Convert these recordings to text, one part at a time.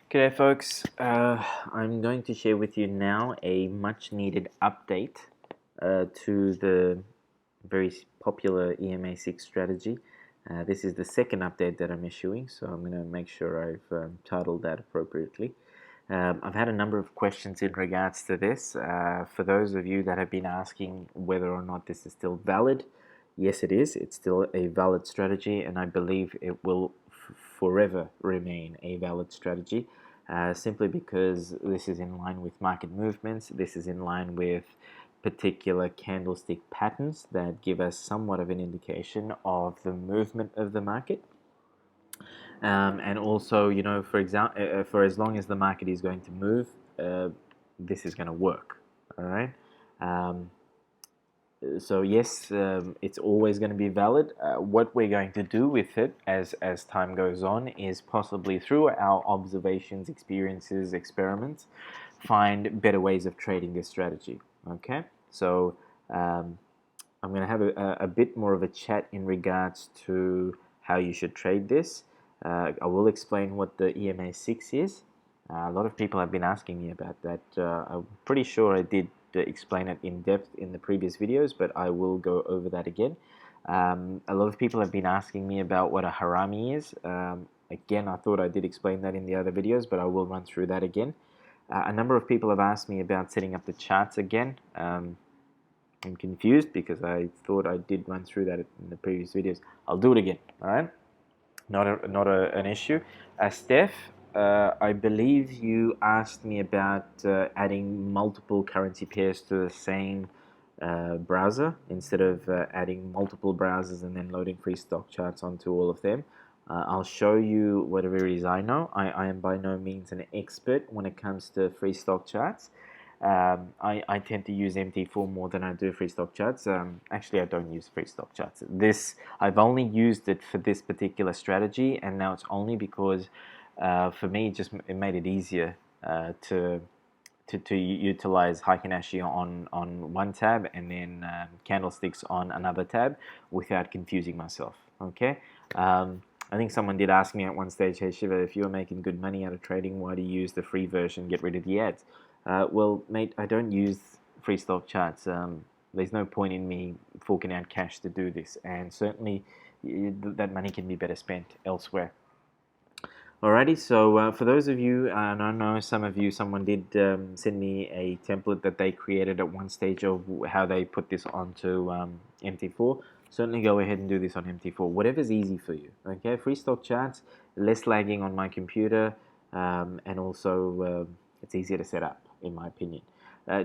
G'day folks, I'm going to share with you now a much needed update to the very popular EMA6 strategy. This is the second update that I'm issuing, so I'm going to make sure I've titled that appropriately. I've had a number of questions in regards to this. For those of you that have been asking whether or not this is still valid, yes it is. It's still a valid strategy, and I believe it will forever remain a valid strategy. Simply because this is in line with market movements, this is in line with particular candlestick patterns that give us somewhat of an indication of the movement of the market. And also, you know, for example, for as long as the market is going to move, this is going to work. All right. So yes, it's always going to be valid. What we're going to do with it as time goes on is possibly through our observations, experiences, experiments, find better ways of trading this strategy. Okay, so I'm going to have a bit more of a chat in regards to how you should trade this. I will explain what the EMA6 is. A lot of people have been asking me about that. I'm pretty sure I did explain it in depth in the previous videos, but I will go over that again. A lot of people have been asking me about what a harami is. Again, I thought I did explain that in the other videos, but I will run through that again. A number of people have asked me about setting up the charts again. I'm confused because I thought I did run through that in the previous videos. I'll do it again, all right? Not an issue. Steph, I believe you asked me about adding multiple currency pairs to the same browser instead of adding multiple browsers and then loading free stock charts onto all of them. I'll show you whatever it is I know. I am by no means an expert when it comes to free stock charts. I tend to use MT4 more than I do free stock charts. Actually, I don't use free stock charts. I've only used it for this particular strategy, and now it's only because for me it made it easier to utilize Heiken Ashi on one tab and then candlesticks on another tab without confusing myself. Okay. I think someone did ask me at one stage, hey Shiva, if you're making good money out of trading, why do you use the free version, get rid of the ads? Well, mate, I don't use free stock charts. There's no point in me forking out cash to do this, and certainly that money can be better spent elsewhere. Alrighty, so for those of you, and I know some of you, someone did send me a template that they created at one stage of how they put this onto MT4. Certainly go ahead and do this on MT4, whatever's easy for you. Okay, free stock charts, less lagging on my computer, and also it's easier to set up, in my opinion.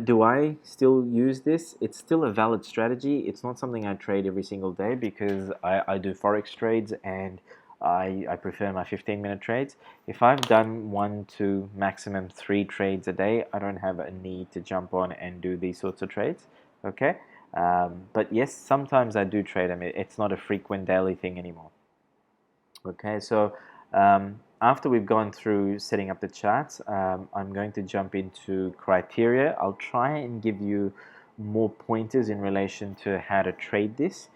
Do I still use this? It's still a valid strategy. It's not something I trade every single day because I do forex trades and I prefer my 15-minute trades. If I've done 1 to maximum 3 trades a day, I don't have a need to jump on and do these sorts of trades. Okay, but yes, sometimes I do trade them. It's not a frequent daily thing anymore. Okay, so after we've gone through setting up the charts, I'm going to jump into criteria. I'll try and give you more pointers in relation to how to trade this.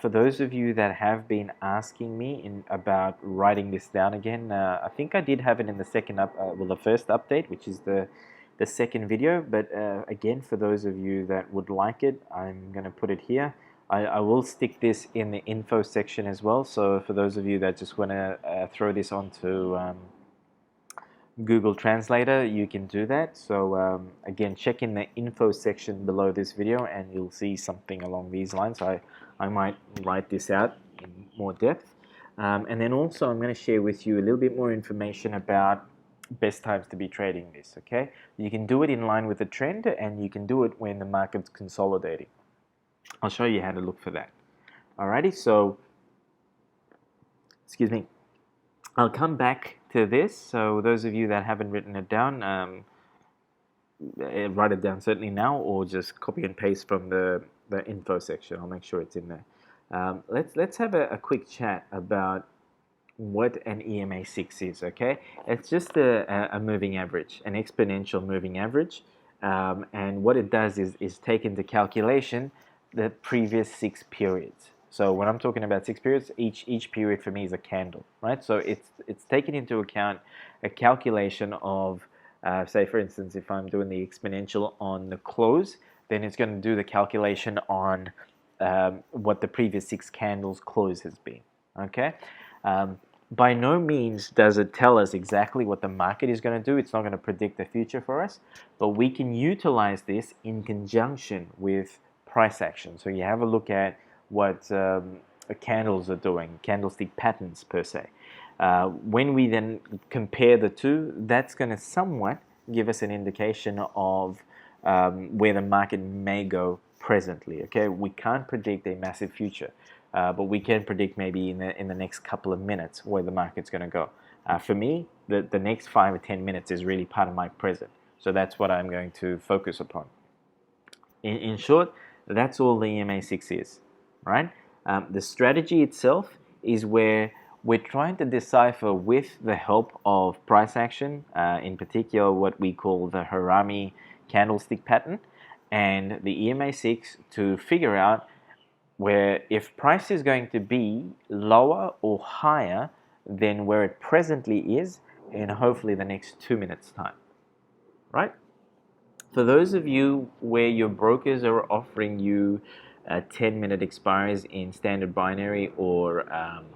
For those of you that have been asking me about writing this down again, I think I did have it in the the first update, which is the second video. But again, for those of you that would like it, I'm going to put it here. I will stick this in the info section as well. So for those of you that just want to throw this onto Google Translator, you can do that. So again, check in the info section below this video and you'll see something along these lines. I might write this out in more depth. And then also I'm going to share with you a little bit more information about best times to be trading this, okay? You can do it in line with the trend and you can do it when the market's consolidating. I'll show you how to look for that. Alrighty, so, excuse me, I'll come back to this. So those of you that haven't written it down, write it down certainly now, or just copy and paste from the info section. I'll make sure it's in there. Let's have a quick chat about what an EMA6 is, okay? It's just a moving average, an exponential moving average. And what it does is take into calculation the previous 6 periods, So when I'm talking about 6 periods, each period for me is a candle, right? So it's taken into account a calculation of, say for instance, if I'm doing the exponential on the close, then it's going to do the calculation on what the previous 6 candles close has been, okay? By no means does it tell us exactly what the market is going to do. It's not going to predict the future for us, but we can utilize this in conjunction with price action. So you have a look at what candles are doing, candlestick patterns per se. When we then compare the two, that's going to somewhat give us an indication of where the market may go presently. Okay, we can't predict a massive future, but we can predict maybe in the next couple of minutes where the market's going to go. For me, the next 5 or 10 minutes is really part of my present, so that's what I'm going to focus upon. In short, that's all the EMA6 is, right? The strategy itself is where we're trying to decipher, with the help of price action, in particular what we call the harami candlestick pattern, and the EMA6, to figure out where if price is going to be lower or higher than where it presently is in hopefully the next 2 minutes time, right? For those of you where your brokers are offering you 10-minute expiries in standard binary or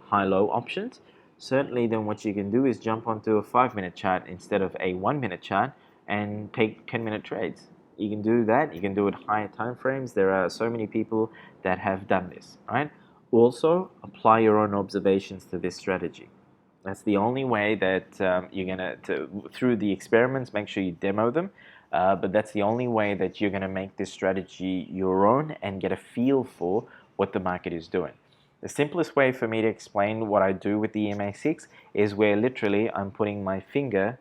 high-low options, certainly then what you can do is jump onto a 5-minute chart instead of a 1-minute chart and take 10-minute trades. You can do that. You can do it higher time frames. There are so many people that have done this, right? Also, apply your own observations to this strategy. That's the only way that you're going to, through the experiments, make sure you demo them. But that's the only way that you're going to make this strategy your own and get a feel for what the market is doing. The simplest way for me to explain what I do with the EMA6 is where literally I'm putting my finger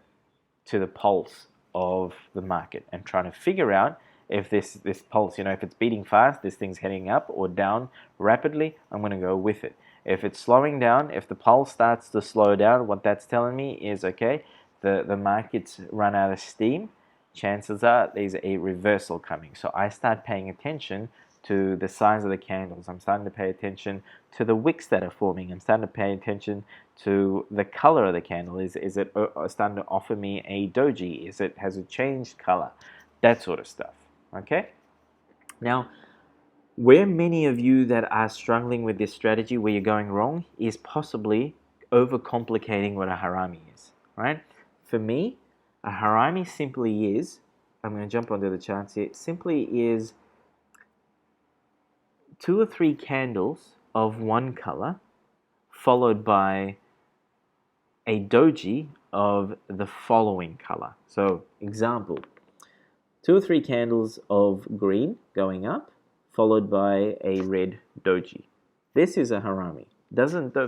to the pulse of the market and trying to figure out if this pulse, if it's beating fast, this thing's heading up or down rapidly, I'm going to go with it. If it's slowing down, if the pulse starts to slow down, what that's telling me is, okay, the market's run out of steam. Chances are there's a reversal coming. So I start paying attention to the size of the candles. I'm starting to pay attention to the wicks that are forming. I'm starting to pay attention to the color of the candle. Is it starting to offer me a doji? Has it changed color? That sort of stuff. Okay? Now, where many of you that are struggling with this strategy, where you're going wrong, is possibly overcomplicating what a harami is, right? For me, a harami simply is, I'm going to jump onto the charts here, simply is 2 or 3 candles of one color followed by a doji of the following color. So, example, 2 or 3 candles of green going up followed by a red doji. This is a harami.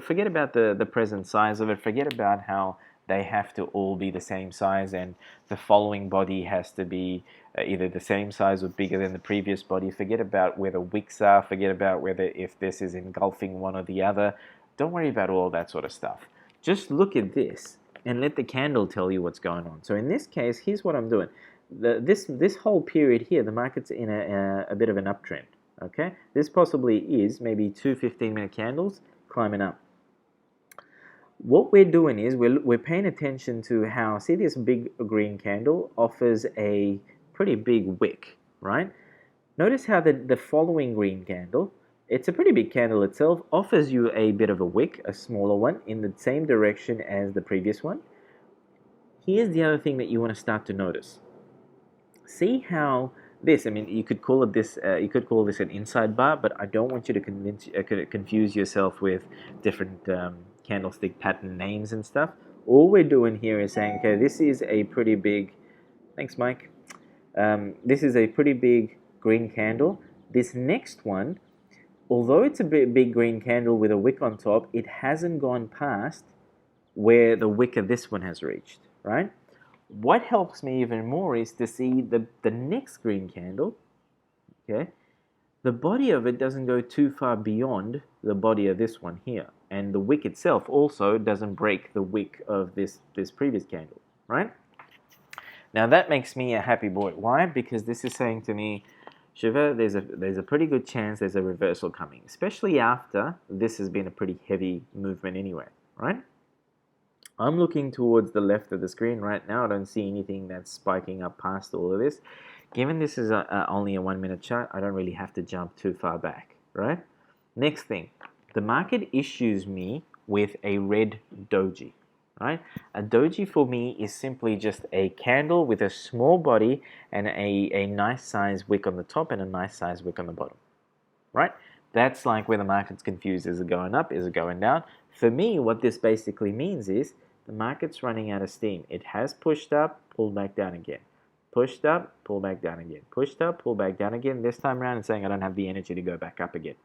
Forget about the present size of it. Forget about how they have to all be the same size and the following body has to be either the same size or bigger than the previous body. Forget about where the wicks are. Forget about whether if this is engulfing one or the other. Don't worry about all that sort of stuff. Just look at this and let the candle tell you what's going on. So in this case, here's what I'm doing. This whole period here, the market's in a bit of an uptrend. Okay, this possibly is maybe 2 15-minute candles climbing up. What we're doing is we're paying attention to how, see, this big green candle offers a pretty big wick, right? Notice how the following green candle, it's a pretty big candle itself, offers you a bit of a wick, a smaller one, in the same direction as the previous one. Here's the other thing that you want to start to notice. See how this, I mean, you could call this an inside bar, but I don't want you to confuse yourself with different candlestick pattern names and stuff. All we're doing here is saying, okay, this is a pretty big, thanks Mike, this is a pretty big green candle. This next one, although it's a big green candle with a wick on top, it hasn't gone past where the wick of this one has reached, right? What helps me even more is to see the next green candle, okay? The body of it doesn't go too far beyond the body of this one here. And the wick itself also doesn't break the wick of this previous candle, right? Now that makes me a happy boy. Why? Because this is saying to me, Shiva, there's a pretty good chance there's a reversal coming, especially after this has been a pretty heavy movement anyway, right? I'm looking towards the left of the screen right now. I don't see anything that's spiking up past all of this. Given this is only a 1 minute chart, I don't really have to jump too far back, right? Next thing, the market issues me with a red doji, right? A doji for me is simply just a candle with a small body and a nice size wick on the top and a nice size wick on the bottom, right? That's like where the market's confused. Is it going up? Is it going down? For me, what this basically means is the market's running out of steam. It has pushed up, pulled back down again. Pushed up, pull back down again. Pushed up, pull back down again. This time around, it's saying I don't have the energy to go back up again.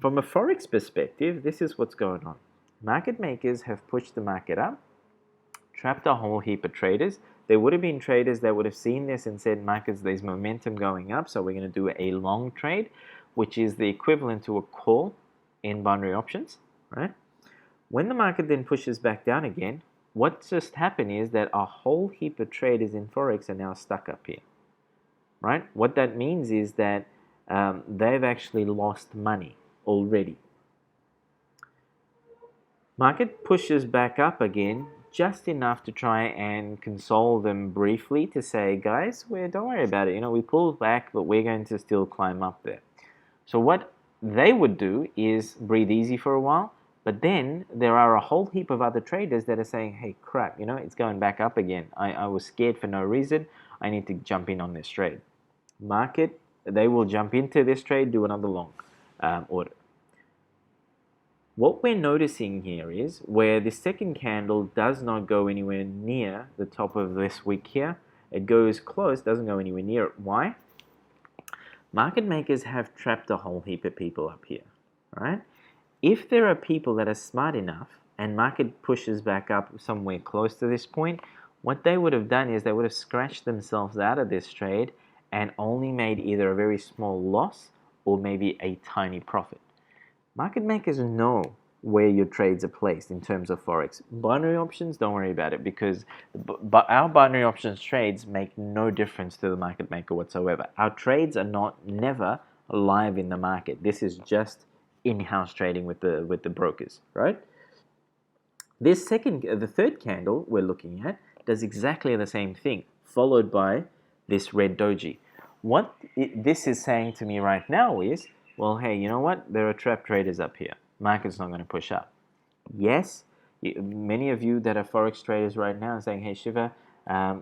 From a Forex perspective, this is what's going on. Market makers have pushed the market up, trapped a whole heap of traders. There would have been traders that would have seen this and said, markets, there's momentum going up, so we're going to do a long trade, which is the equivalent to a call in binary options, right? When the market then pushes back down again, what's just happened is that a whole heap of traders in Forex are now stuck up here, right? What that means is that they've actually lost money already. Market pushes back up again, just enough to try and console them briefly to say, guys, don't worry about it. We pulled back, but we're going to still climb up there. So what they would do is breathe easy for a while, but then there are a whole heap of other traders that are saying, hey, crap, it's going back up again. I was scared for no reason. I need to jump in on this trade. Market, they will jump into this trade, do another long order. What we're noticing here is where the second candle does not go anywhere near the top of this wick here. It goes close, doesn't go anywhere near it. Why? Market makers have trapped a whole heap of people up here, right? If there are people that are smart enough and market pushes back up somewhere close to this point, what they would have done is they would have scratched themselves out of this trade and only made either a very small loss or maybe a tiny profit. Market makers know where your trades are placed in terms of Forex. Binary options, don't worry about it, because our binary options trades make no difference to the market maker whatsoever. Our trades are never live in the market. This is just in-house trading with the brokers, right? The third candle we're looking at does exactly the same thing, followed by this red doji. What this is saying to me right now is, well, hey, you know what? There are trap traders up here. Market's not going to push up. Yes, many of you that are Forex traders right now are saying, hey, Shiva,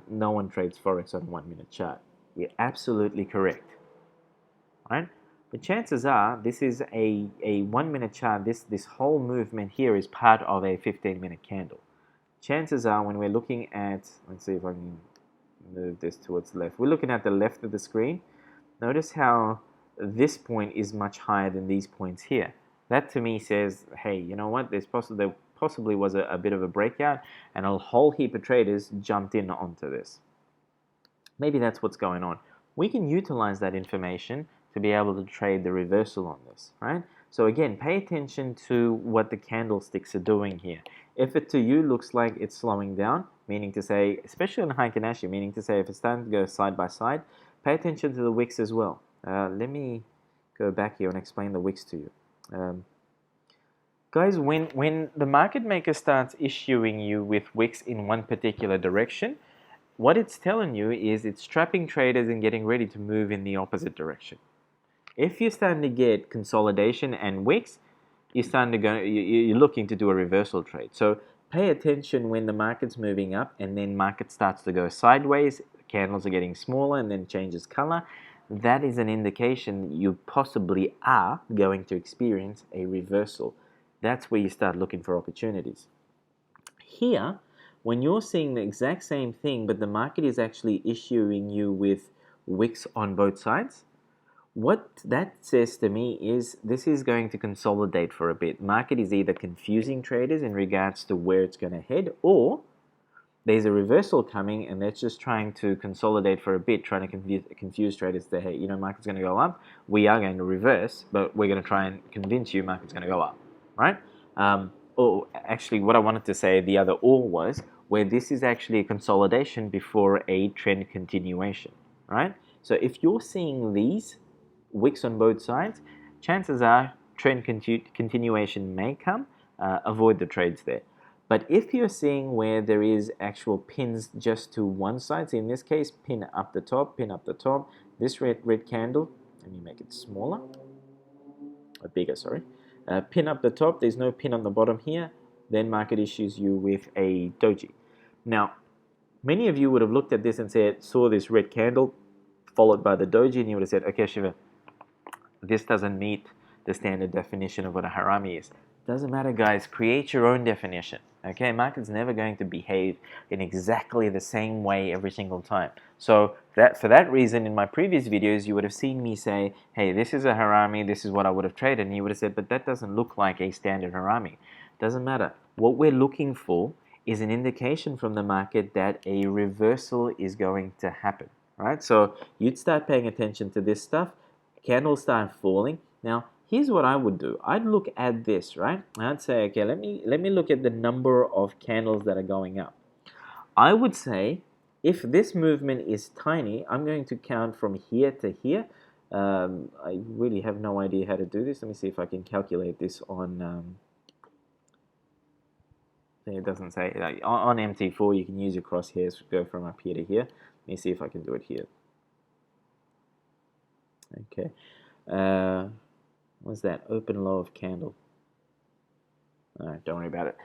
no one trades Forex on a 1 minute chart. You're absolutely correct, right? But chances are this is a 1 minute chart. This whole movement here is part of a 15-minute candle. Chances are when we're looking at, let's see if I can move this towards the left. We're looking at the left of the screen. Notice how this point is much higher than these points here. That to me says, hey, you know what? There possibly was a bit of a breakout and a whole heap of traders jumped in onto this. Maybe that's what's going on. We can utilize that information to be able to trade the reversal on this, right? So again, pay attention to what the candlesticks are doing here. If it to you looks like it's slowing down, meaning to say, especially on Heiken Ashi, meaning to say if it's starting to go side by side, pay attention to the wicks as well. Let me go back here and explain the wicks to you. Guys, when the market maker starts issuing you with wicks in one particular direction, what it's telling you is it's trapping traders and getting ready to move in the opposite direction. If you're starting to get consolidation and wicks, you're looking to do a reversal trade. So pay attention when the market's moving up and then market starts to go sideways, candles are getting smaller and then changes color. That is an indication you possibly are going to experience a reversal. That's where you start looking for opportunities. Here, when you're seeing the exact same thing, but the market is actually issuing you with wicks on both sides, what that says to me is this is going to consolidate for a bit. Market is either confusing traders in regards to where it's going to head, or there's a reversal coming and that's just trying to consolidate for a bit, trying to confuse traders that, hey, market's going to go up, we are going to reverse, but we're going to try and convince you market's going to go up, right? Or actually what I wanted to say, the other or was where this is actually a consolidation before a trend continuation, right? So if you're seeing these wicks on both sides, chances are trend continuation may come. Avoid the trades there. But if you're seeing where there is actual pins just to one side, so in this case, pin up the top, this red candle, let me make it smaller, or bigger, sorry. Pin up the top, there's no pin on the bottom here, then market issues you with a doji. Now, many of you would have looked at this and saw this red candle followed by the doji, and you would have said, okay, Shiva, this doesn't meet the standard definition of what a harami is. Doesn't matter, guys. Create your own definition. Okay, market's never going to behave in exactly the same way every single time. So for that reason, in my previous videos, you would have seen me say, hey, this is a harami, this is what I would have traded, and you would have said, but that doesn't look like a standard harami. Doesn't matter. What we're looking for is an indication from the market that a reversal is going to happen. Right? So you'd start paying attention to this stuff. Candles start falling. Now, here's what I would do. I'd look at this, right? I'd say, okay, let me look at the number of candles that are going up. I would say, if this movement is tiny, I'm going to count from here to here. I really have no idea how to do this. Let me see if I can calculate this on... it doesn't say. On MT4, you can use your crosshairs to go from up here to here. Let me see if I can do it here. Okay. What's that? Open low of candle. Alright, don't worry about it.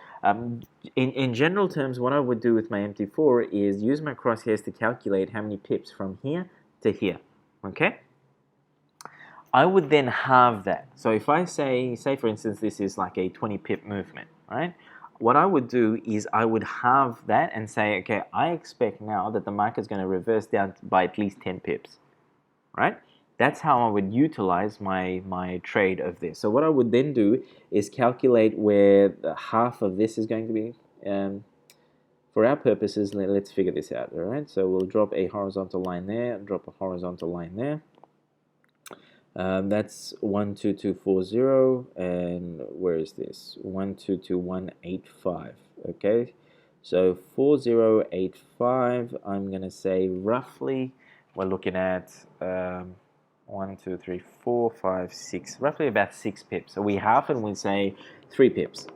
In general terms, what I would do with my MT4 is use my crosshairs to calculate how many pips from here to here. Okay? I would then halve that. So if I say for instance, this is like a 20 pip movement, right? What I would do is I would halve that and say, okay, I expect now that the market's going to reverse down by at least 10 pips, right? That's how I would utilize my trade of this. So what I would then do is calculate where the half of this is going to be. For our purposes, let's figure this out, all right? So we'll drop a horizontal line there, drop a horizontal line there. That's 12240, and where is this? 122185. Okay, so 4085. I'm gonna say roughly we're looking at 1, 2, 3, 4, 5, 6, roughly about 6 pips. So we half and we say 3 pips.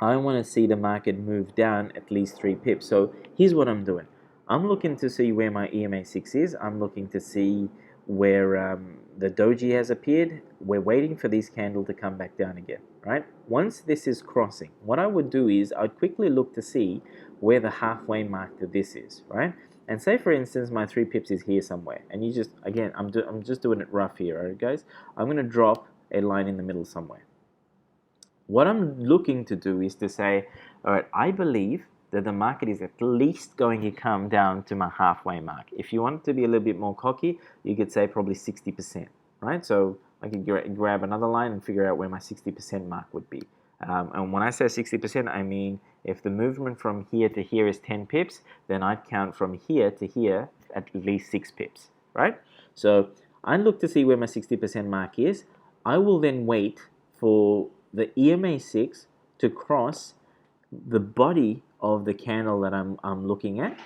I want to see the market move down at least 3 pips. So here's what I'm doing. I'm looking to see where my EMA6 is. I'm looking to see where the doji has appeared. We're waiting for this candle to come back down again, right? Once this is crossing, what I would do is I'd quickly look to see where the halfway mark to this is, right? And say for instance my 3 pips is here somewhere, and you just, again, I'm just doing it rough here, alright guys? I'm going to drop a line in the middle somewhere. What I'm looking to do is to say, alright, I believe that the market is at least going to come down to my halfway mark. If you want to be a little bit more cocky, you could say probably 60%, right? So I could grab another line and figure out where my 60% mark would be. And when I say 60%, I mean if the movement from here to here is 10 pips, then I'd count from here to here at least 6 pips, right? So I look to see where my 60% mark is. I will then wait for the EMA6 to cross the body of the candle that I'm looking at.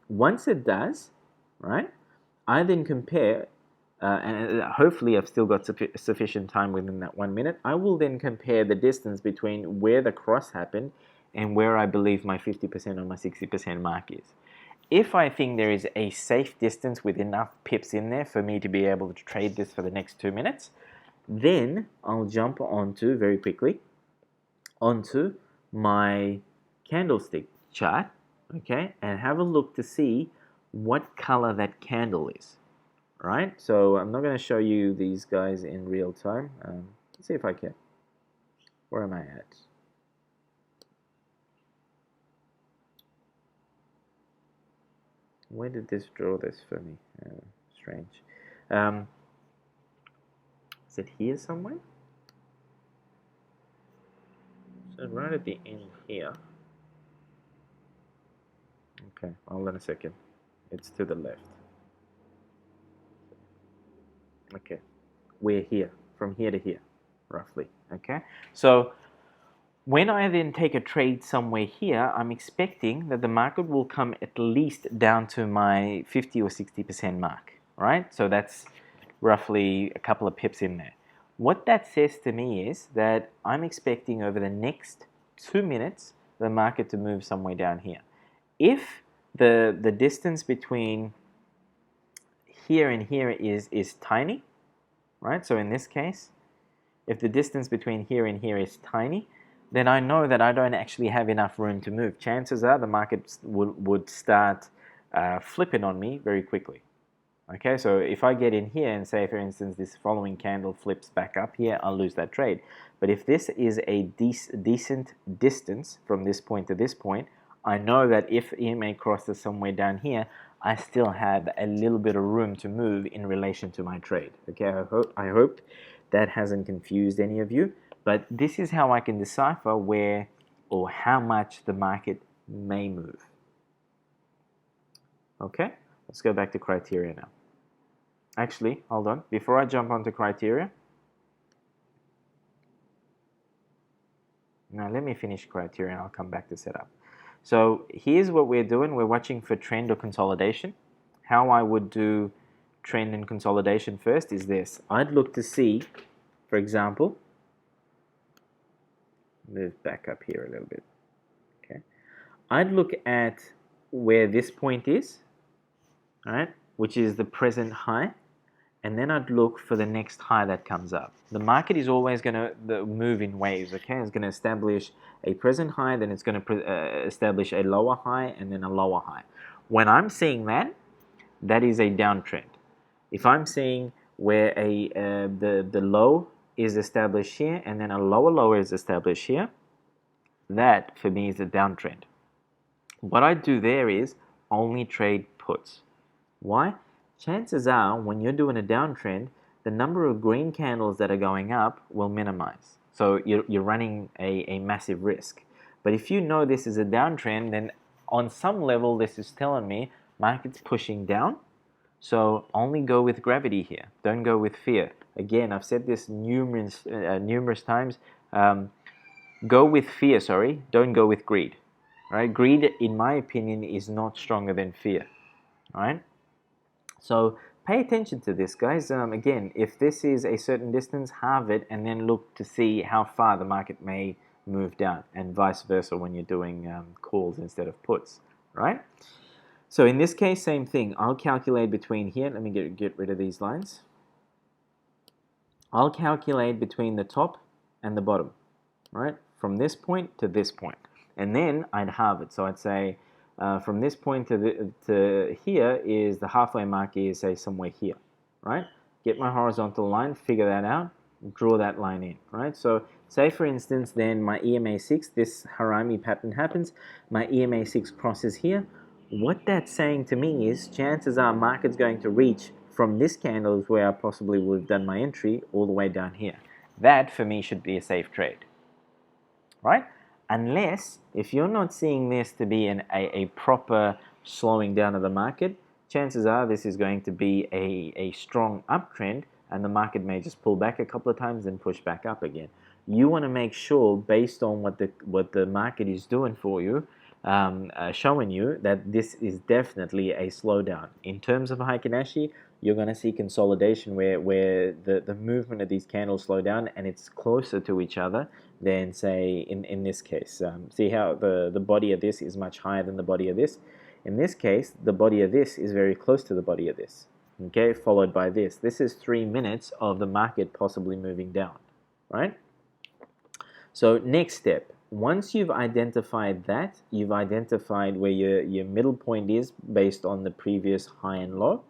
Once it does, right, I then compare, and hopefully I've still got sufficient time within that 1 minute. I will then compare the distance between where the cross happened and where I believe my 50% or my 60% mark is. If I think there is a safe distance with enough pips in there for me to be able to trade this for the next 2 minutes, then I'll jump onto, very quickly, onto my candlestick chart, okay, and have a look to see what color that candle is, right? So I'm not going to show you these guys in real time. Let's see if I can. Where am I at? Where did this draw this for me? Strange. Is it here somewhere? So right at the end here. Okay, hold on a second. It's to the left. Okay, we're here, from here to here, roughly. Okay, so when I then take a trade somewhere here, I'm expecting that the market will come at least down to my 50 or 60% mark. right? So that's roughly a couple of pips in there. What that says to me is that I'm expecting over the next 2 minutes the market to move somewhere down here. If the distance between here and here is tiny, right? So in this case, if the distance between here and here is tiny, then I know that I don't actually have enough room to move. Chances are the market would start flipping on me very quickly. Okay, so if I get in here and say, for instance, this following candle flips back up here, I'll lose that trade. But if this is a decent distance from this point to this point, I know that if EMA crosses somewhere down here, I still have a little bit of room to move in relation to my trade. Okay, I hope that hasn't confused any of you, but this is how I can decipher where or how much the market may move. Okay, let's go back to criteria now. Actually, hold on. Before I jump onto criteria, now let me finish criteria and I'll come back to setup. So here's what we're doing. We're watching for trend or consolidation. How I would do trend and consolidation first is this. I'd look to see, for example, move back up here a little bit. Okay, I'd look at where this point is, all right, which is the present high. And then I'd look for the next high that comes up. The market is always going to move in waves, okay? It's going to establish a present high, then it's going to establish a lower high, and then a lower high. When I'm seeing that, that is a downtrend. If I'm seeing where the low is established here, and then a lower low is established here, that for me is a downtrend. What I do there is only trade puts. Why? Chances are, when you're doing a downtrend, the number of green candles that are going up will minimize. So you're running a massive risk. But if you know this is a downtrend, then on some level, this is telling me market's pushing down. So only go with gravity here. Don't go with fear. Again, I've said this numerous times. Go with fear, sorry. Don't go with greed. Right? Greed, in my opinion, is not stronger than fear. Right? So pay attention to this, guys. Again, if this is a certain distance, halve it and then look to see how far the market may move down, and vice versa when you're doing calls instead of puts, right? So in this case, same thing. I'll calculate between here. Let me get rid of these lines. I'll calculate between the top and the bottom, right? From this point to this point. And then I'd halve it. So I'd say, from this point to here is the halfway mark is, say, somewhere here, right? Get my horizontal line, figure that out, draw that line in, right? So say, for instance, then my EMA6, this harami pattern happens, my EMA6 crosses here. What that's saying to me is chances are market's going to reach from this candle is where I possibly would have done my entry all the way down here. That, for me, should be a safe trade, right? Unless, if you're not seeing this to be a proper slowing down of the market, chances are this is going to be a strong uptrend, and the market may just pull back a couple of times and push back up again. You want to make sure, based on what the market is doing for you, showing you that this is definitely a slowdown. In terms of Heiken Ashi, you're going to see consolidation where the movement of these candles slow down and it's closer to each other than, say, in this case. See how the body of this is much higher than the body of this? In this case, the body of this is very close to the body of this, okay, followed by this. This is 3 minutes of the market possibly moving down, right? So next step, once you've identified that, you've identified where your middle point is based on the previous high and low,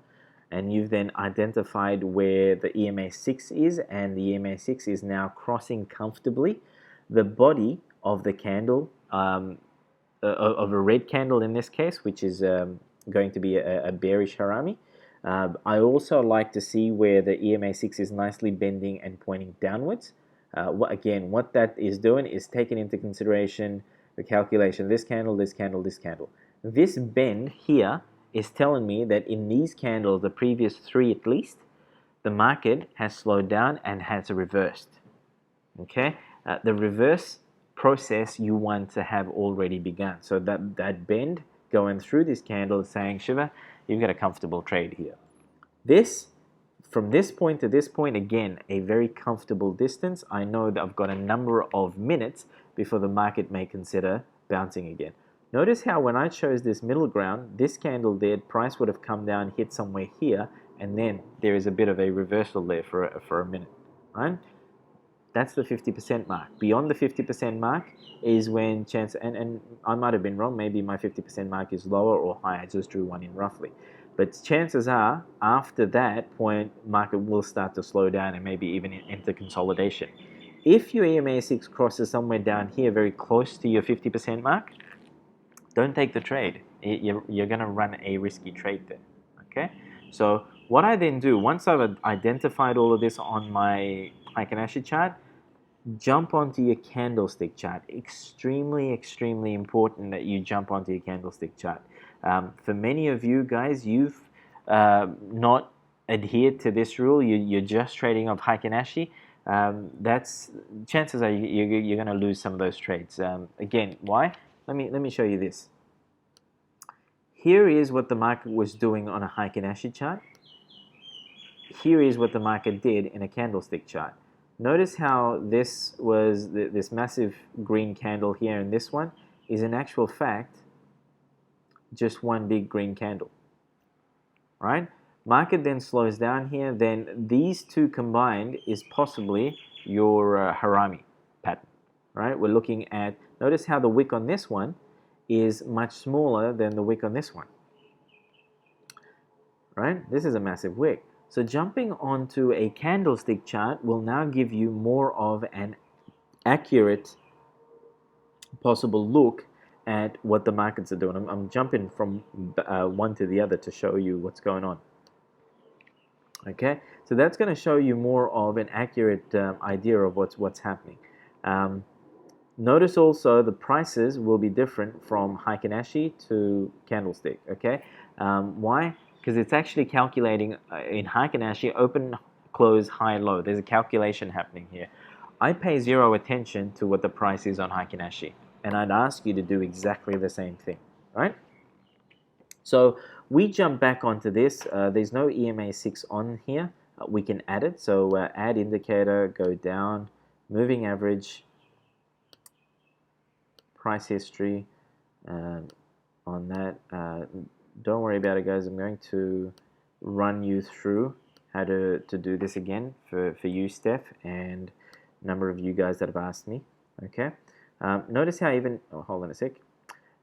and you've then identified where the EMA6 is, and the EMA6 is now crossing comfortably the body of the candle, of a red candle in this case, which is going to be a bearish harami. I also like to see where the EMA6 is nicely bending and pointing downwards. Again, what that is doing is taking into consideration the calculation, this candle, this candle, this candle. This bend here is telling me that in these candles, the previous 3 at least, the market has slowed down and has reversed. Okay, the reverse process you want to have already begun. So that bend going through this candle is saying, Shiva, you've got a comfortable trade here. This, from this point to this point, again, a very comfortable distance. I know that I've got a number of minutes before the market may consider bouncing again. Notice how when I chose this middle ground, this candle there, price would have come down, hit somewhere here, and then there is a bit of a reversal there for a minute, right? That's the 50% mark. Beyond the 50% mark is when chance, and I might have been wrong, maybe my 50% mark is lower or higher, I just drew one in roughly. But chances are, after that point, market will start to slow down and maybe even enter consolidation. If your EMA6 crosses somewhere down here, very close to your 50% mark, don't take the trade. You're going to run a risky trade there, okay? So what I then do, once I've identified all of this on my Heiken Ashi chart, jump onto your candlestick chart. Extremely, extremely important that you jump onto your candlestick chart. For many of you guys, you've not adhered to this rule. You're just trading off Heiken Ashi. That's chances are you're going to lose some of those trades. Again, why? Let me show you this. Here is what the market was doing on a Heiken Ashi chart. Here is what the market did in a candlestick chart. Notice how this was this massive green candle here, and this one is in actual fact just one big green candle, right? Market then slows down here, then these two combined is possibly your harami pattern, right? We're looking at, notice how the wick on this one is much smaller than the wick on this one, right? This is a massive wick. So jumping onto a candlestick chart will now give you more of an accurate possible look at what the markets are doing. I'm jumping from one to the other to show you what's going on. Okay, so that's going to show you more of an accurate idea of what's happening. Notice also the prices will be different from Heiken Ashi to candlestick. Okay, why? Because it's actually calculating in Heiken Ashi open, close, high, low. There's a calculation happening here. I pay zero attention to what the price is on Heiken Ashi, and I'd ask you to do exactly the same thing, right? So we jump back onto this. There's no EMA6 on here. We can add it. So add indicator, go down, moving average, price history on that. Don't worry about it, guys. I'm going to run you through how to do this again for you, Steph, and a number of you guys that have asked me. Okay. Notice how even, oh, hold on a sec.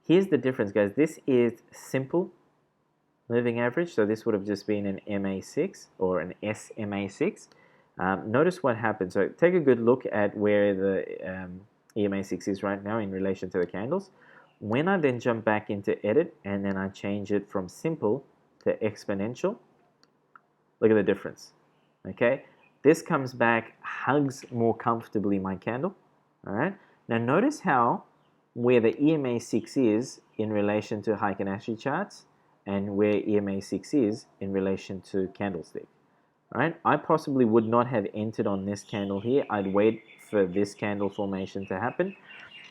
Here's the difference, guys. This is simple moving average. So this would have just been an MA6 or an SMA6. Notice what happens. So take a good look at where the EMA6 is right now in relation to the candles. When I then jump back into edit and then I change it from simple to exponential, look at the difference. Okay, this comes back, hugs more comfortably my candle. All right, now notice how where the EMA6 is in relation to Heiken Ashi charts and where EMA6 is in relation to candlestick. All right, I possibly would not have entered on this candle here. I'd wait for this candle formation to happen.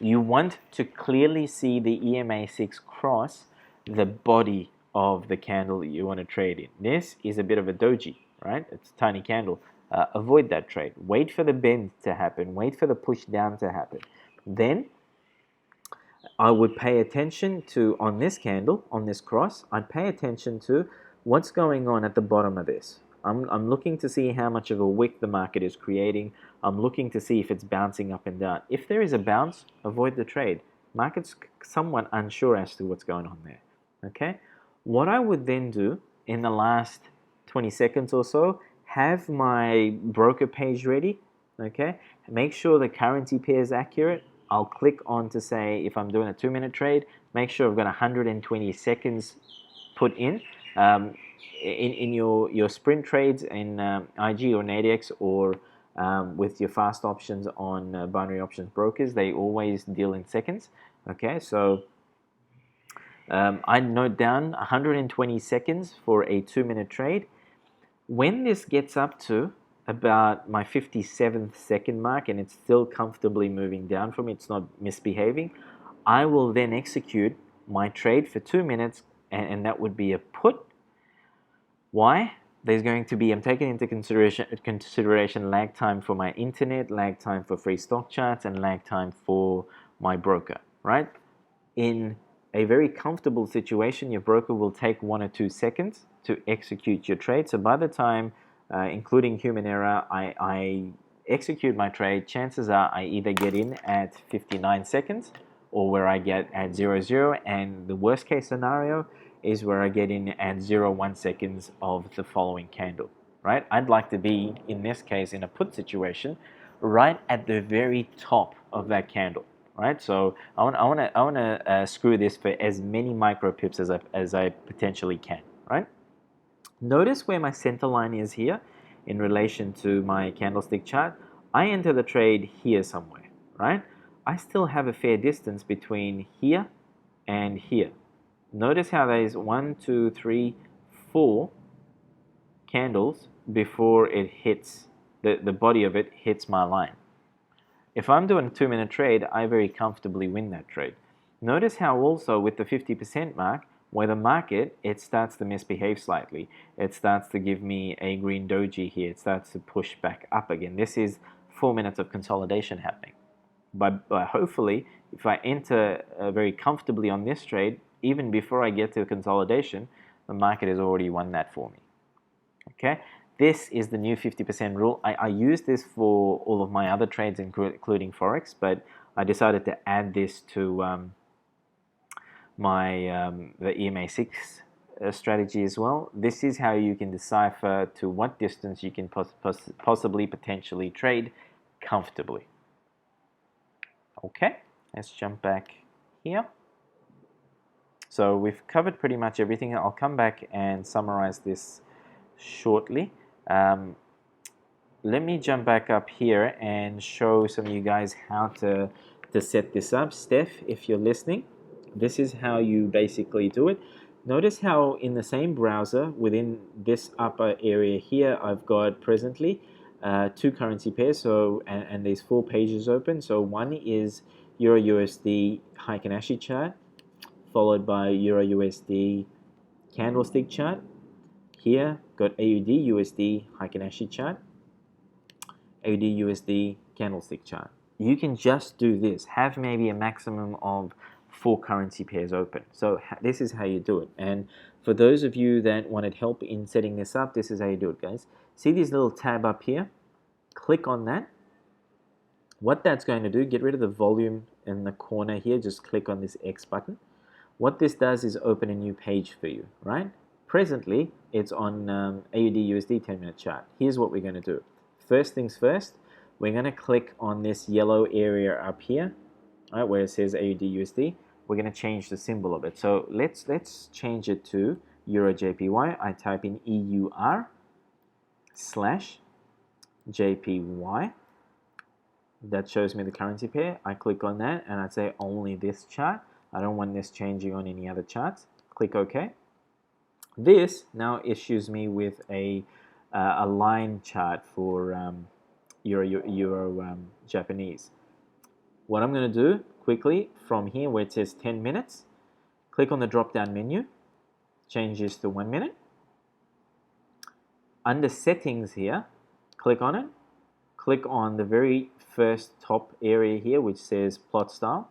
You want to clearly see the EMA6 cross the body of the candle that you want to trade in. This is a bit of a doji, right? It's a tiny candle. Avoid that trade. Wait for the bend to happen. Wait for the push down to happen. Then I would pay attention to, on this candle, on this cross, I'd pay attention to what's going on at the bottom of this. I'm looking to see how much of a wick the market is creating. I'm looking to see if it's bouncing up and down. If there is a bounce, avoid the trade. Market's somewhat unsure as to what's going on there. Okay? What I would then do in the last 20 seconds or so, have my broker page ready. Okay? Make sure the currency pair is accurate. I'll click on to say if I'm doing a 2-minute trade, make sure I've got 120 seconds put in. In your sprint trades in IG or NADX or with your fast options on binary options brokers, they always deal in seconds. Okay, so I note down 120 seconds for a 2-minute trade. When this gets up to about my 57th second mark and it's still comfortably moving down for me, it's not misbehaving, I will then execute my trade for 2 minutes, and that would be a put. Why? there's going to be, I'm taking into consideration lag time for my internet, lag time for free stock charts, and lag time for my broker, right? In a very comfortable situation, your broker will take 1 or 2 seconds to execute your trade. So by the time, including human error, I execute my trade, chances are I either get in at 59 seconds or where I get at 00, and the worst case scenario is where I get in at 0.1 seconds of the following candle, right? I'd like to be, in this case, in a put situation, right at the very top of that candle, right? So I want to screw this for as many micro pips as I potentially can, right? Notice where my center line is here in relation to my candlestick chart. I enter the trade here somewhere, right? I still have a fair distance between here and here. Notice how there's 1, 2, 3, 4 candles before it hits, the body of it hits my line. If I'm doing a 2-minute trade, I very comfortably win that trade. Notice how also with the 50% mark, where the market, it starts to misbehave slightly. It starts to give me a green doji here. It starts to push back up again. This is 4 minutes of consolidation happening. But hopefully, if I enter very comfortably on this trade, even before I get to consolidation, the market has already won that for me. Okay, this is the new 50% rule. I use this for all of my other trades, including Forex, but I decided to add this to the EMA6 strategy as well. This is how you can decipher to what distance you can possibly potentially trade comfortably. Okay, let's jump back here. So we've covered pretty much everything. I'll come back and summarize this shortly. Let me jump back up here and show some of you guys how to set this up. Steph, if you're listening, this is how you basically do it. Notice how in the same browser within this upper area here, I've got presently 2 currency pairs. So and there's 4 pages open. So one is Euro USD Heiken Ashi chart, followed by Euro USD candlestick chart. Here, got AUD USD Heiken Ashi chart, AUD USD candlestick chart. You can just do this. Have maybe a maximum of 4 currency pairs open. So this is how you do it. And for those of you that wanted help in setting this up, this is how you do it, guys. See this little tab up here? Click on that. What that's going to do, get rid of the volume in the corner here. Just click on this X button. What this does is open a new page for you, right? Presently, it's on AUD USD 10-minute chart. Here's what we're going to do. First things first, we're going to click on this yellow area up here, right, where it says AUD USD. We're going to change the symbol of it. So let's change it to Euro JPY. I type in EUR/JPY. That shows me the currency pair. I click on that and I'd say only this chart. I don't want this changing on any other charts. Click OK. This now issues me with a line chart for Euro Japanese. What I'm going to do quickly from here where it says 10 minutes, click on the drop down menu, change this to 1 minute. Under settings here, click on it. Click on the very first top area here which says plot style.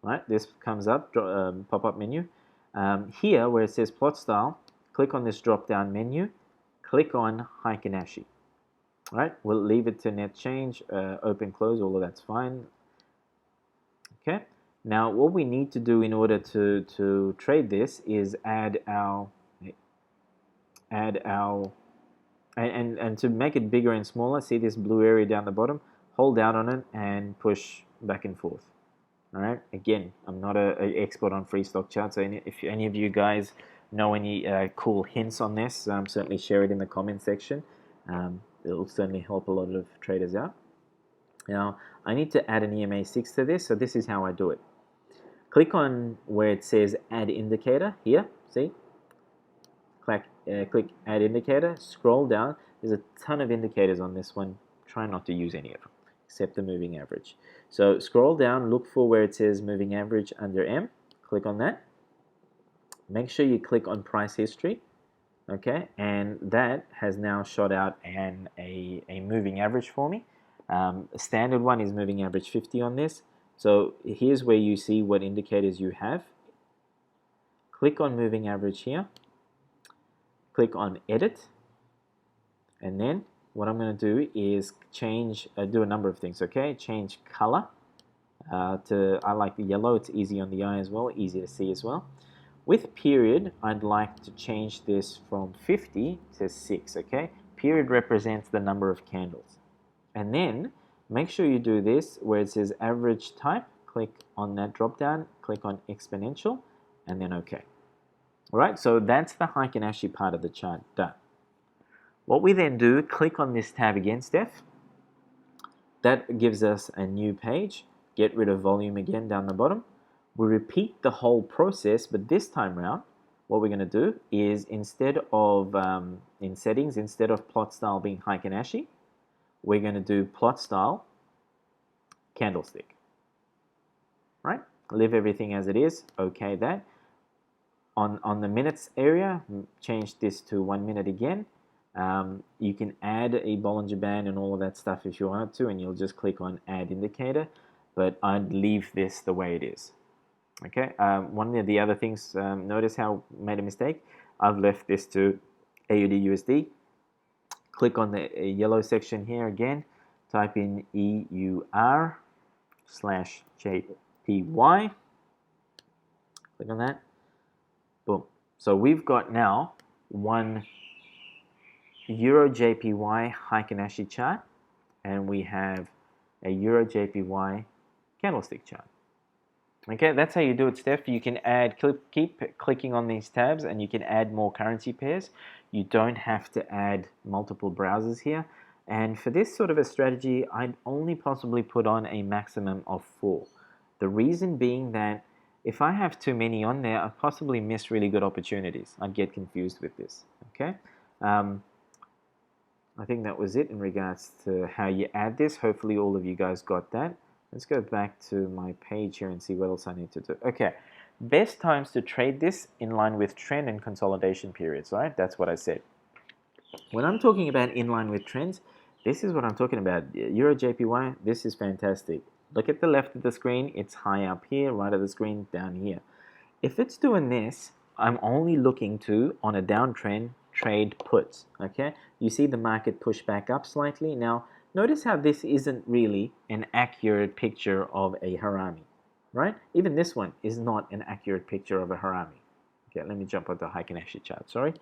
Right, this comes up, pop-up menu. Here where it says plot style, click on this drop-down menu, click on Heiken Ashi. Right, we'll leave it to net change, open, close, all of that's fine. Okay, now what we need to do in order to trade this is add our and to make it bigger and smaller, see this blue area down the bottom, hold down on it and push back and forth. All right. Again, I'm not an expert on free stock charts. So if any of you guys know any cool hints on this, certainly share it in the comment section. It'll certainly help a lot of traders out. Now, I need to add an EMA6 to this, so this is how I do it. Click on where it says Add Indicator here. See? Click Add Indicator. Scroll down. There's a ton of indicators on this one. Try not to use any of them, except the moving average. So scroll down, look for where it says moving average under M, click on that. Make sure you click on price history. okay, and that has now shot out a moving average for me. A standard one is moving average 50 on this. So here's where you see what indicators you have. Click on moving average here, click on edit, and then what I'm going to do is change, do a number of things, okay? Change color I like the yellow, it's easy on the eye as well, easy to see as well. With period, I'd like to change this from 50 to 6, okay? Period represents the number of candles. And then make sure you do this where it says average type, click on that drop down, click on exponential, and then OK. All right, so that's the Heiken Ashi part of the chart done. What we then do, click on this tab again, Steph. That gives us a new page. Get rid of volume again down the bottom. We repeat the whole process, but this time around, what we're going to do is instead of, in settings, instead of plot style being Heiken Ashi, we're going to do plot style candlestick. Right? Leave everything as it is. OK that. On the minutes area, change this to 1 minute again. You can add a Bollinger Band and all of that stuff if you want to, and you'll just click on Add Indicator, but I'd leave this the way it is. Okay, one of the other things, notice how I made a mistake. I've left this to AUD USD. Click on the yellow section here again, type in EUR/JPY. Click on that. Boom. So we've got now one Euro JPY Heiken Ashi chart, and we have a Euro JPY candlestick chart. Okay, that's how you do it, Steph. You can add, keep clicking on these tabs, and you can add more currency pairs. You don't have to add multiple browsers here. And for this sort of a strategy, I'd only possibly put on a maximum of 4. The reason being that if I have too many on there, I'd possibly miss really good opportunities. I'd get confused with this, okay? I think that was it in regards to how you add this. Hopefully all of you guys got that. Let's go back to my page here and see what else I need to do. Okay, best times to trade this in line with trend and consolidation periods, right? That's what I said. When I'm talking about in line with trends, this is what I'm talking about. Euro JPY, this is fantastic. Look at the left of the screen, it's high up here, right of the screen, down here. If it's doing this, I'm only looking to, on a downtrend, trade puts, okay? You see the market push back up slightly. Now, notice how this isn't really an accurate picture of a harami, right? Even this one is not an accurate picture of a harami. Okay, let me jump onto the Heiken Ashi chart, sorry.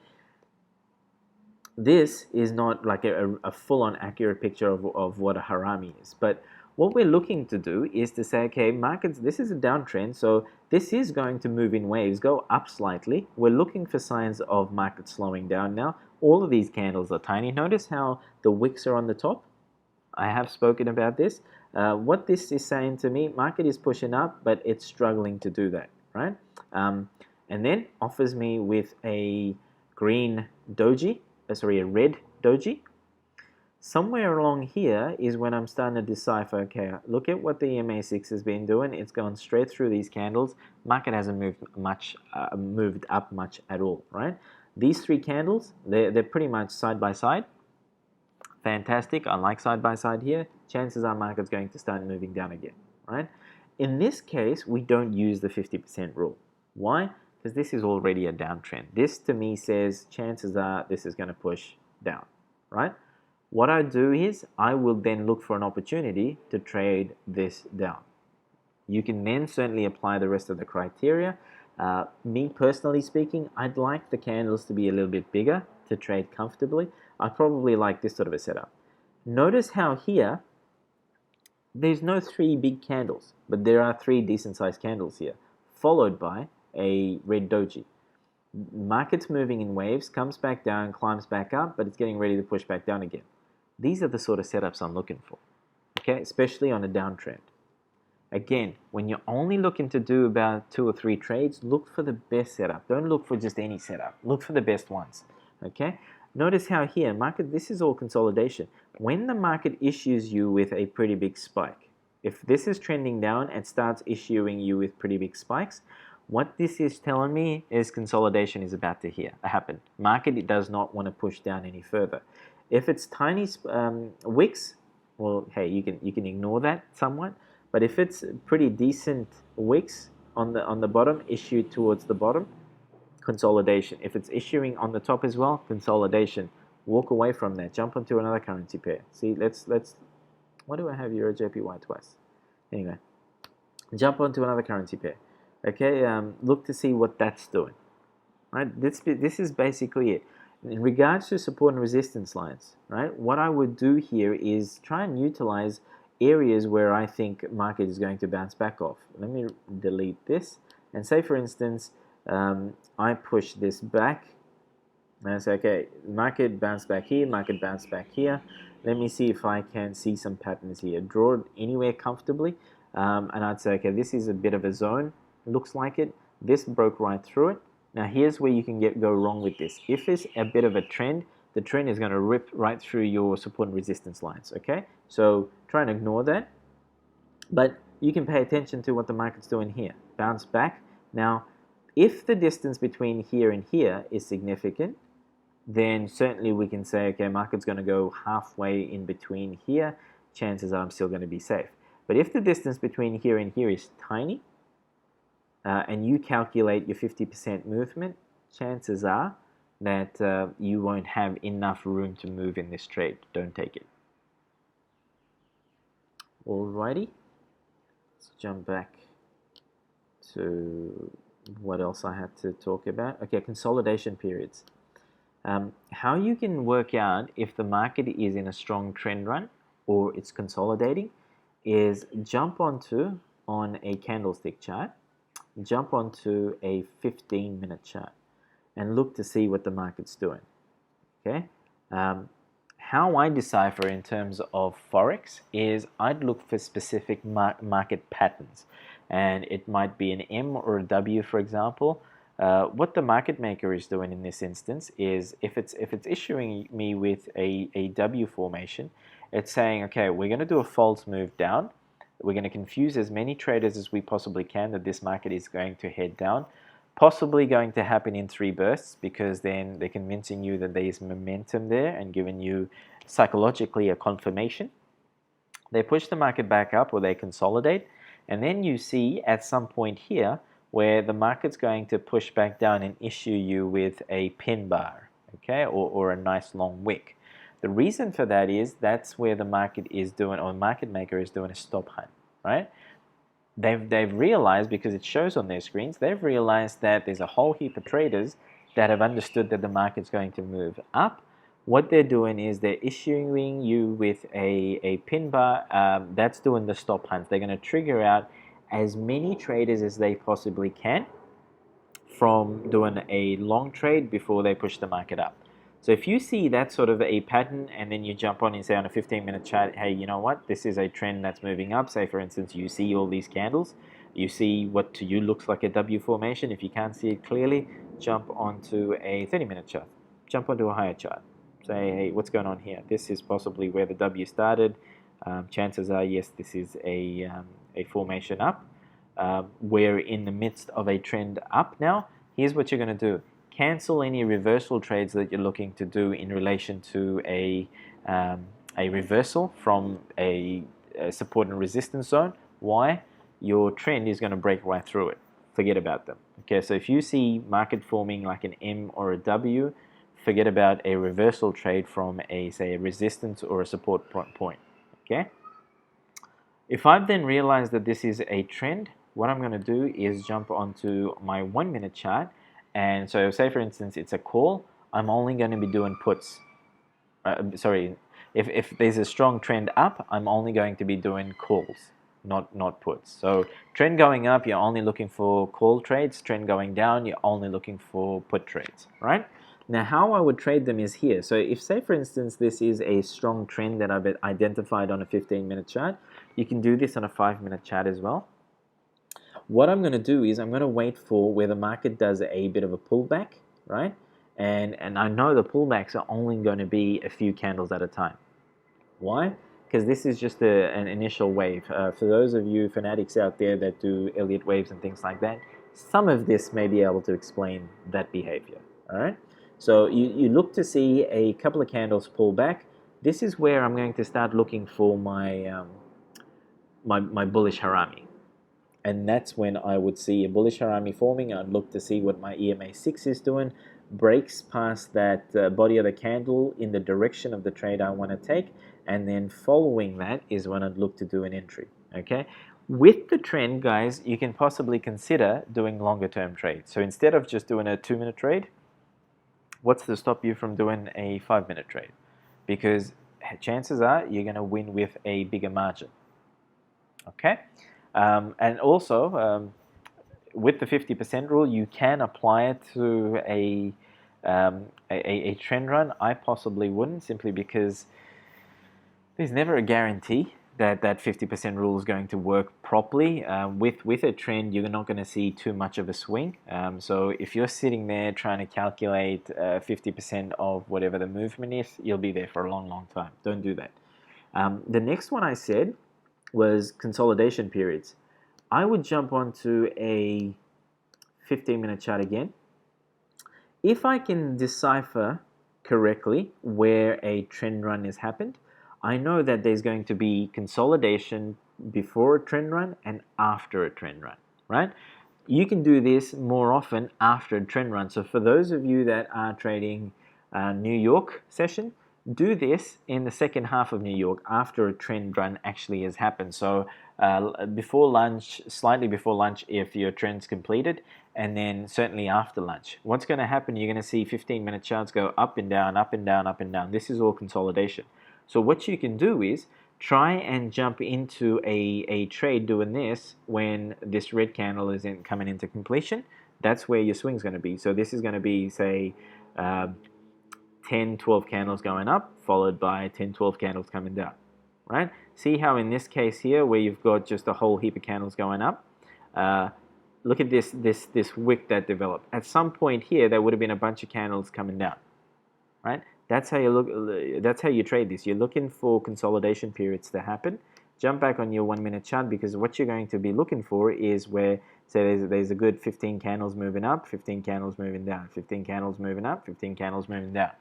This is not like a full-on accurate picture of what a harami is, but what we're looking to do is to say, okay, markets, this is a downtrend, so this is going to move in waves, go up slightly. We're looking for signs of market slowing down now. All of these candles are tiny. Notice how the wicks are on the top. I have spoken about this. What this is saying to me, market is pushing up, but it's struggling to do that, right? And then offers me with a green doji, sorry, a red doji. Somewhere along here is when I'm starting to decipher, okay, look at what the EMA6 has been doing. It's gone straight through these candles. Market hasn't moved up much at all, right? These 3 candles, they're pretty much side by side. Fantastic. I like side by side here. Chances are market's going to start moving down again, right? In this case, we don't use the 50% rule. Why? Because this is already a downtrend. This to me says chances are this is going to push down, right? What I do is I will then look for an opportunity to trade this down. You can then certainly apply the rest of the criteria. Me personally speaking, I'd like the candles to be a little bit bigger to trade comfortably. I probably like this sort of a setup. Notice how here, there's no 3 big candles, but there are 3 decent sized candles here, followed by a red doji. Market's moving in waves, comes back down, climbs back up, but it's getting ready to push back down again. These are the sort of setups I'm looking for, okay, especially on a downtrend. Again, when you're only looking to do about 2 or 3 trades, look for the best setup. Don't look for just any setup. Look for the best ones, okay? Notice how here, market, this is all consolidation. When the market issues you with a pretty big spike, if this is trending down and starts issuing you with pretty big spikes, What this is telling me is consolidation is about to happen. Market, it does not want to push down any further. If it's tiny wicks, well, hey, you can ignore that somewhat. But if it's pretty decent wicks on the bottom, issued towards the bottom, consolidation. If it's issuing on the top as well, consolidation. Walk away from that. Jump onto another currency pair. See, let's. What do I have? Euro JPY twice. Anyway, jump onto another currency pair. Okay, look to see what that's doing. Right, this is basically it. In regards to support and resistance lines, right, what I would do here is try and utilize areas where I think market is going to bounce back off. Let me delete this and say, for instance, I push this back and I say, okay, market bounce back here, market bounce back here. Let me see if I can see some patterns here. Draw it anywhere comfortably, and I'd say, okay, this is a bit of a zone. Looks like it. This broke right through it. Now here's where you can go wrong with this. If it's a bit of a trend, the trend is going to rip right through your support and resistance lines. Okay, so try and ignore that. But you can pay attention to what the market's doing here. Bounce back. Now, if the distance between here and here is significant, then certainly we can say, okay, market's going to go halfway in between here. Chances are I'm still going to be safe. But if the distance between here and here is tiny, and you calculate your 50% movement, chances are that you won't have enough room to move in this trade. Don't take it. Alrighty, let's jump back to what else I had to talk about. Okay, consolidation periods. How you can work out if the market is in a strong trend run or it's consolidating is jump on a candlestick chart, jump onto a 15-minute chart and look to see what the market's doing. Okay, how I decipher in terms of Forex is I'd look for specific market patterns, and it might be an M or a W, for example. What the market maker is doing in this instance is if it's issuing me with a W formation, it's saying, okay, we're going to do a false move down. We're going to confuse as many traders as we possibly can that this market is going to head down, possibly going to happen in 3 bursts, because then they're convincing you that there's momentum there and giving you psychologically a confirmation. They push the market back up or they consolidate, and then you see at some point here where the market's going to push back down and issue you with a pin bar, okay, or a nice long wick. The reason for that is that's where the market is doing, or the market maker is doing a stop hunt, right? They've realized, because it shows on their screens, they've realized that there's a whole heap of traders that have understood that the market's going to move up. What they're doing is they're issuing you with a pin bar that's doing the stop hunt. They're going to trigger out as many traders as they possibly can from doing a long trade before they push the market up. So if you see that sort of a pattern and then you jump on and say on a 15-minute chart, hey, you know what, this is a trend that's moving up. Say, for instance, you see all these candles. You see what to you looks like a W formation. If you can't see it clearly, jump onto a 30-minute chart. Jump onto a higher chart. Say, hey, what's going on here? This is possibly where the W started. Chances are, yes, this is a formation up. We're in the midst of a trend up now. Here's what you're going to do. Cancel any reversal trades that you're looking to do in relation to a reversal from a support and resistance zone. Why? Your trend is going to break right through it. Forget about them. Okay, so if you see market forming like an M or a W, forget about a reversal trade from say a resistance or a support point. Okay. If I've then realized that this is a trend, what I'm going to do is jump onto my 1-minute chart. And so say, for instance, it's a call, I'm only going to be doing puts. If there's a strong trend up, I'm only going to be doing calls, not puts. So trend going up, you're only looking for call trades. Trend going down, you're only looking for put trades, right? Now, how I would trade them is here. So if, say, for instance, this is a strong trend that I've identified on a 15-minute chart, you can do this on a 5-minute chart as well. What I'm going to do is I'm going to wait for where the market does a bit of a pullback, right? And I know the pullbacks are only going to be a few candles at a time. Why? Because this is just an initial wave. For those of you fanatics out there that do Elliott waves and things like that, some of this may be able to explain that behavior. All right. So you look to see a couple of candles pull back. This is where I'm going to start looking for my my bullish harami. And that's when I would see a bullish harami forming. I'd look to see what my EMA6 is doing, breaks past that body of the candle in the direction of the trade I want to take, and then following that is when I'd look to do an entry. Okay. With the trend, guys, you can possibly consider doing longer term trades. So instead of just doing a 2-minute trade, what's to stop you from doing a 5-minute trade? Because chances are you're going to win with a bigger margin. Okay. And also, with the 50% rule, you can apply it to a trend run. I possibly wouldn't, simply because there's never a guarantee that that 50% rule is going to work properly. With a trend, you're not going to see too much of a swing. So if you're sitting there trying to calculate 50% of whatever the movement is, you'll be there for a long, long time. Don't do that. The next one I said was consolidation periods. I would jump onto a 15-minute chart again. If I can decipher correctly where a trend run has happened, I know that there's going to be consolidation before a trend run and after a trend run, right? You can do this more often after a trend run. So for those of you that are trading New York session, do this in the second half of New York after a trend run actually has happened. So before lunch, slightly before lunch if your trend's completed, and then certainly after lunch. What's going to happen, you're going to see 15-minute charts go up and down, up and down, up and down. This is all consolidation. So what you can do is try and jump into a trade doing this when this red candle is coming into completion. That's where your swing's going to be. So this is going to be, say, 10, 12 candles going up, followed by 10, 12 candles coming down, right? See how in this case here, where you've got just a whole heap of candles going up, look at this wick that developed. At some point here, there would have been a bunch of candles coming down, right? That's how you look. That's how you trade this. You're looking for consolidation periods to happen. Jump back on your 1-minute chart, because what you're going to be looking for is where, say, there's a good 15 candles moving up, 15 candles moving down, 15 candles moving up, 15 candles moving down.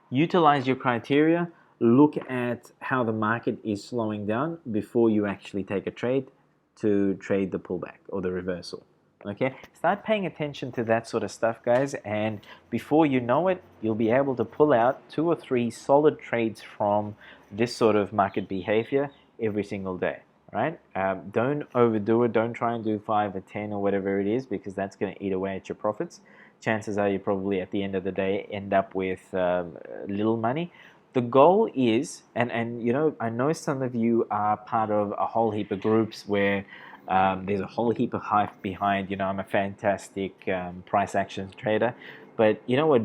Utilize your criteria. Look at how the market is slowing down before you actually take a trade to trade the pullback or the reversal. Okay, start paying attention to that sort of stuff, guys, and before you know it, you'll be able to pull out 2 or 3 solid trades from this sort of market behavior every single day, right? Don't overdo it. Don't try and do 5 or 10 or whatever it is, because that's going to eat away at your profits. Chances are you probably at the end of the day end up with little money. The goal is, and you know, I know some of you are part of a whole heap of groups where there's a whole heap of hype behind, you know, I'm a fantastic price action trader. But you know what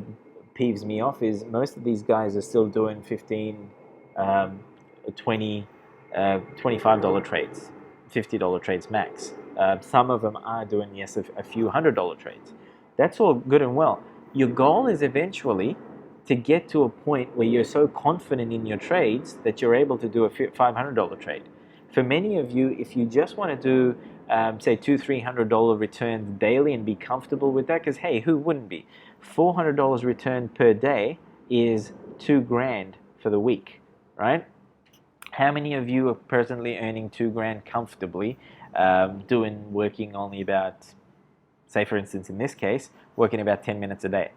peeves me off is most of these guys are still doing 15, 20, $25 trades, $50 trades max. Some of them are doing, yes, a few $100 trades. That's all good and well. Your goal is eventually to get to a point where you're so confident in your trades that you're able to do a $500 trade. For many of you, if you just want to do, say, $200-300 returns daily and be comfortable with that, because hey, who wouldn't be? $400 return per day is $2,000 for the week, right? How many of you are presently earning $2,000 comfortably, working only about, say for instance in this case, working about 10 minutes a day?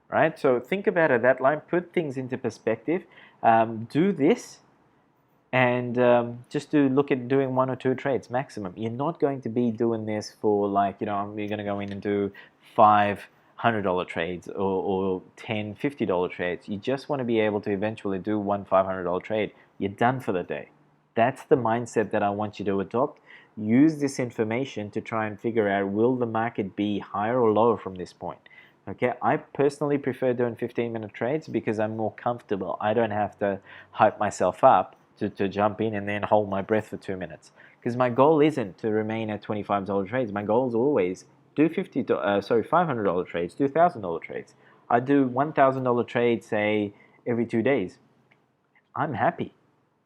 Right? So think about it that line, put things into perspective, do this, and just look at doing 1 or 2 trades maximum. You're not going to be doing this for, like, you know, you're going to go in and do 5 $100 trades or 10 $50 trades. You just want to be able to eventually do 1 $500 trade. You're done for the day. That's the mindset that I want you to adopt. Use this information to try and figure out, will the market be higher or lower from this point? Okay, I personally prefer doing 15-minute trades because I'm more comfortable. I don't have to hype myself up to jump in and then hold my breath for 2 minutes. Because my goal isn't to remain at $25 trades. My goal is always do $500 trades, do $1,000 trades. I do $1,000 trades, say, every 2 days. I'm happy.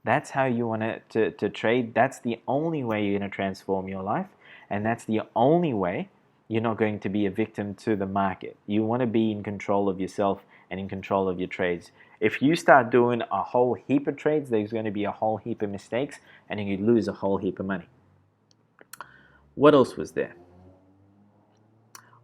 That's how you want to trade. That's the only way you're going to transform your life. and that's the only way you're not going to be a victim to the market. You want to be in control of yourself and in control of your trades. If you start doing a whole heap of trades, there's going to be a whole heap of mistakes, and then you lose a whole heap of money. What else was there?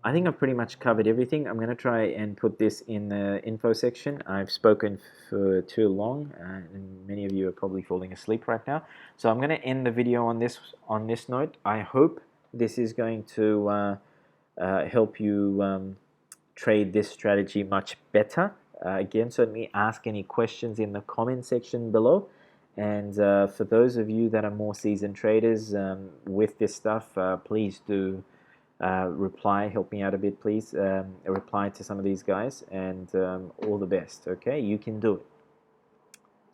I think I've pretty much covered everything. I'm going to try and put this in the info section. I've spoken for too long, and many of you are probably falling asleep right now. So I'm going to end the video on this note. I hope this is going to help you trade this strategy much better. Again, certainly ask any questions in the comment section below. And for those of you that are more seasoned traders with this stuff, please do reply, help me out a bit, please. Reply to some of these guys, and all the best. Okay, you can do it.